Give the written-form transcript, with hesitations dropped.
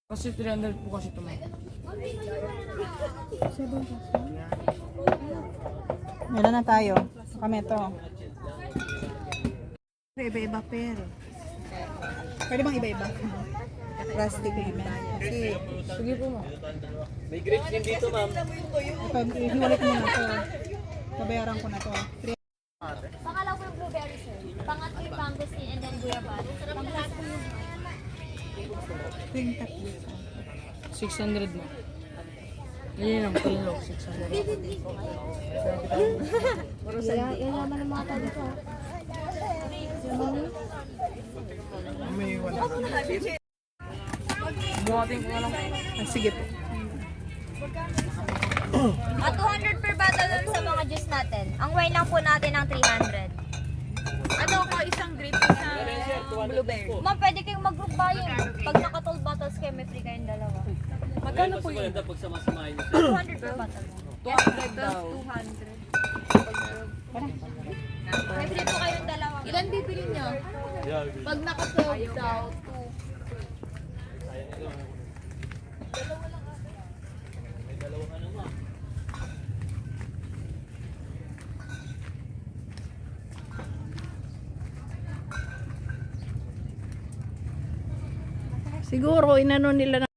Kasi 300 po kasi ito, ma'am. Meron na tayo. Kami to. Iba-iba pero. Pwede bang iba-iba? Plastic naman. Kasi, Sige po, ma'am. May grapes din dito, ma'am. ito, ihiwalay ko muna to. Babayaran ko na to. Pangalaw po yung blueberry, sir. Pangatlo yung mangosteen and then guayabano. Panglas po yung 600 mo. Yan ang kilo, 600. Yan naman ang mga tao dito. May wala. Buhatin ko na lang. Sige po. At 200 per bottle lang sa mga juice natin. Ang wine lang po natin ang 300. Ano ko isang grape sa blueberry? Ma'am, pwede kayong mag-group buying. Pag naka 12 bottles kayo, may free kayong dalawa. Magkano po yun? Maganda pag sama-samahin nyo. 200 per bottle. 200 daw. 200. May free po kayong dalawa. Ilan bibili niyo? Pag naka-12 daw, 2. Siguro, inano nila